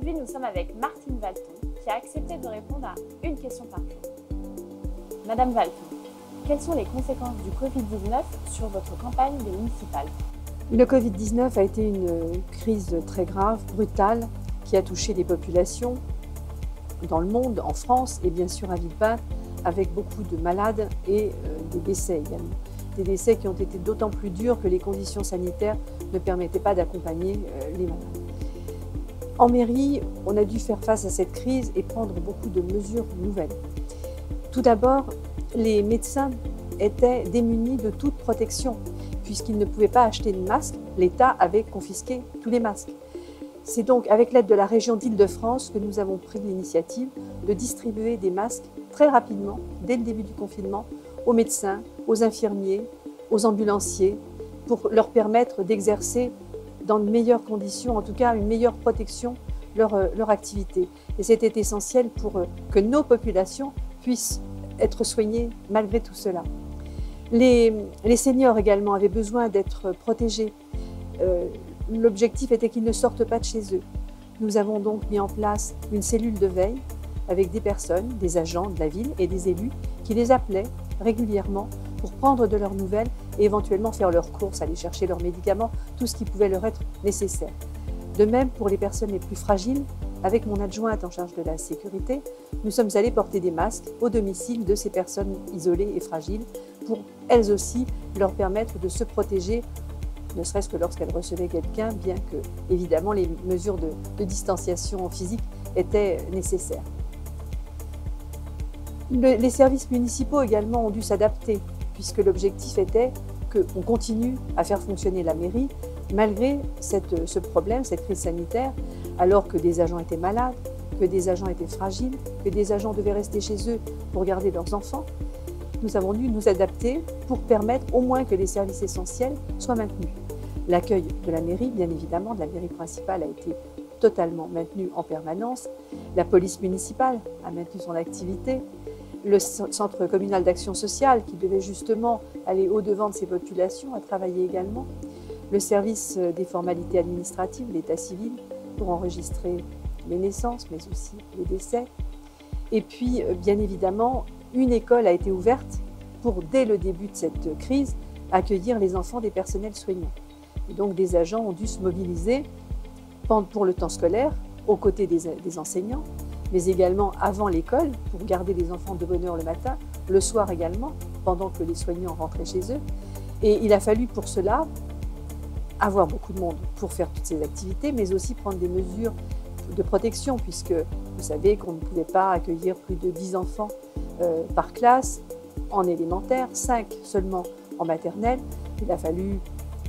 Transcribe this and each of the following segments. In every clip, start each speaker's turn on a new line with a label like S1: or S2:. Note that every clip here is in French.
S1: Aujourd'hui, nous sommes avec Martine Valton, qui a accepté de répondre à une question par jour. Madame Valton, quelles sont les conséquences du Covid-19 sur votre campagne des municipales?
S2: Le Covid-19 a été une crise très grave, brutale, qui a touché les populations dans le monde, en France et bien sûr à Villepinte, avec beaucoup de malades et des décès également. Des décès qui ont été d'autant plus durs que les conditions sanitaires ne permettaient pas d'accompagner les malades. En mairie, on a dû faire face à cette crise et prendre beaucoup de mesures nouvelles. Tout d'abord, les médecins étaient démunis de toute protection, puisqu'ils ne pouvaient pas acheter de masques. L'État avait confisqué tous les masques. C'est donc avec l'aide de la région d'Île-de-France que nous avons pris l'initiative de distribuer des masques très rapidement, dès le début du confinement, aux médecins, aux infirmiers, aux ambulanciers, pour leur permettre d'exercer dans de meilleures conditions, en tout cas une meilleure protection, leur activité. Et c'était essentiel pour que nos populations puissent être soignées malgré tout cela. Les seniors également avaient besoin d'être protégés. L'objectif était qu'ils ne sortent pas de chez eux. Nous avons donc mis en place une cellule de veille avec des personnes, des agents de la ville et des élus qui les appelaient régulièrement pour prendre de leurs nouvelles et éventuellement faire leurs courses, aller chercher leurs médicaments, tout ce qui pouvait leur être nécessaire. De même, pour les personnes les plus fragiles, avec mon adjointe en charge de la sécurité, nous sommes allés porter des masques au domicile de ces personnes isolées et fragiles pour elles aussi leur permettre de se protéger, ne serait-ce que lorsqu'elles recevaient quelqu'un, bien que, évidemment, les mesures de distanciation physique étaient nécessaires. Les services municipaux également ont dû s'adapter, puisque l'objectif était qu'on continue à faire fonctionner la mairie malgré ce problème, cette crise sanitaire, alors que des agents étaient malades, que des agents étaient fragiles, que des agents devaient rester chez eux pour garder leurs enfants. Nous avons dû nous adapter pour permettre au moins que les services essentiels soient maintenus. L'accueil de la mairie, bien évidemment, de la mairie principale a été totalement maintenu en permanence. La police municipale a maintenu son activité. Le centre communal d'action sociale, qui devait justement aller au-devant de ces populations, a travaillé également. Le service des formalités administratives, l'état civil, pour enregistrer les naissances, mais aussi les décès. Et puis, bien évidemment, une école a été ouverte pour, dès le début de cette crise, accueillir les enfants des personnels soignants. Et donc, des agents ont dû se mobiliser pour le temps scolaire, aux côtés des enseignants, mais également avant l'école, pour garder les enfants de bonne heure le matin, le soir également, pendant que les soignants rentraient chez eux. Et il a fallu pour cela avoir beaucoup de monde pour faire toutes ces activités, mais aussi prendre des mesures de protection, puisque vous savez qu'on ne pouvait pas accueillir plus de 10 enfants par classe en élémentaire, 5 seulement en maternelle. Il a fallu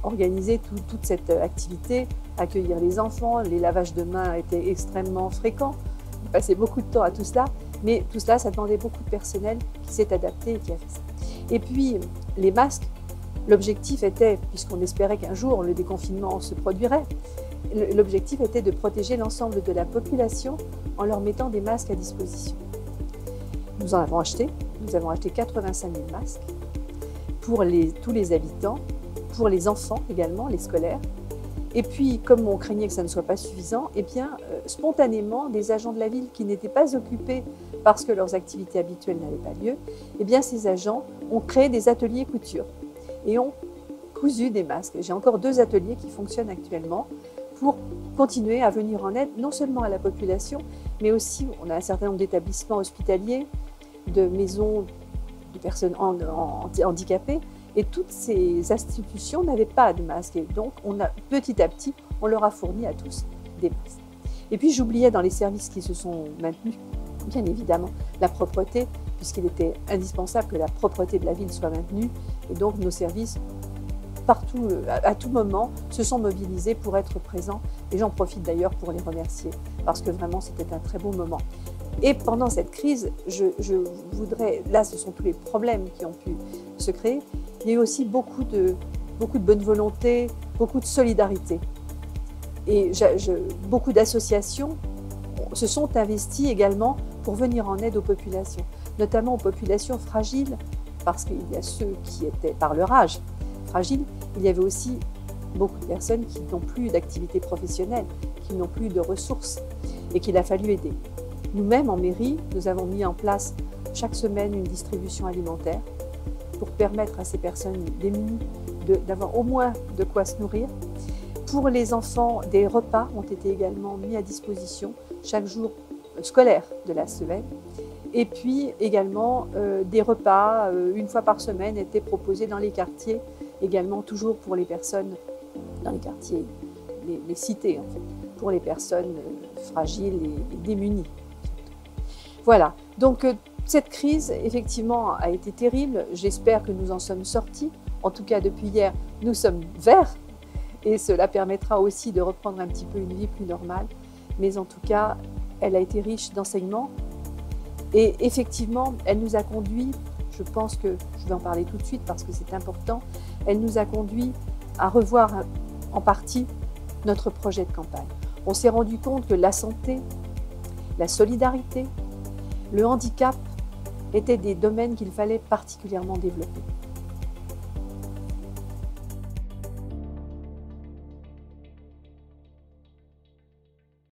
S2: organiser toute cette activité, accueillir les enfants. Les lavages de mains étaient extrêmement fréquents. On passait beaucoup de temps à tout cela, mais tout cela, ça demandait beaucoup de personnel qui s'est adapté et qui a fait ça. Et puis, les masques, l'objectif était, puisqu'on espérait qu'un jour le déconfinement se produirait, l'objectif était de protéger l'ensemble de la population en leur mettant des masques à disposition. Nous en avons acheté 85 000 masques pour tous les habitants, pour les enfants également, les scolaires. Et puis, comme on craignait que ça ne soit pas suffisant, eh bien, spontanément, des agents de la ville qui n'étaient pas occupés parce que leurs activités habituelles n'avaient pas lieu, eh bien, ces agents ont créé des ateliers couture et ont cousu des masques. J'ai encore 2 ateliers qui fonctionnent actuellement pour continuer à venir en aide, non seulement à la population, mais aussi, on a un certain nombre d'établissements hospitaliers, de maisons de personnes handicapées, et toutes ces institutions n'avaient pas de masques. Et donc, petit à petit, on leur a fourni à tous des masques. Et puis, j'oubliais dans les services qui se sont maintenus, bien évidemment, la propreté, puisqu'il était indispensable que la propreté de la ville soit maintenue. Et donc, nos services, partout, à tout moment, se sont mobilisés pour être présents. Et j'en profite d'ailleurs pour les remercier, parce que vraiment, c'était un très beau moment. Et pendant cette crise, je voudrais, là, ce sont tous les problèmes qui ont pu se créer, il y a eu aussi beaucoup de bonne volonté, beaucoup de solidarité. Et beaucoup d'associations se sont investies également pour venir en aide aux populations, notamment aux populations fragiles, parce qu'il y a ceux qui étaient, par leur âge, fragiles. Il y avait aussi beaucoup de personnes qui n'ont plus d'activité professionnelle, qui n'ont plus de ressources. et qu'il a fallu aider. Nous-mêmes, en mairie, nous avons mis en place chaque semaine une distribution alimentaire pour permettre à ces personnes démunies d'avoir au moins de quoi se nourrir. Pour les enfants, des repas ont été également mis à disposition chaque jour scolaire de la semaine. Et puis également des repas, une fois par semaine, étaient proposés dans les quartiers, également toujours pour les personnes dans les quartiers, les cités en fait, pour les personnes fragiles et démunies. Voilà, donc cette crise effectivement a été terrible, j'espère que nous en sommes sortis. En tout cas, depuis hier, nous sommes verts et cela permettra aussi de reprendre un petit peu une vie plus normale. Mais en tout cas, elle a été riche d'enseignements et effectivement, elle nous a conduit, je pense que je vais en parler tout de suite parce que c'est important, elle nous a conduit à revoir en partie notre projet de campagne. On s'est rendu compte que la santé, la solidarité, le handicap étaient des domaines qu'il fallait particulièrement développer.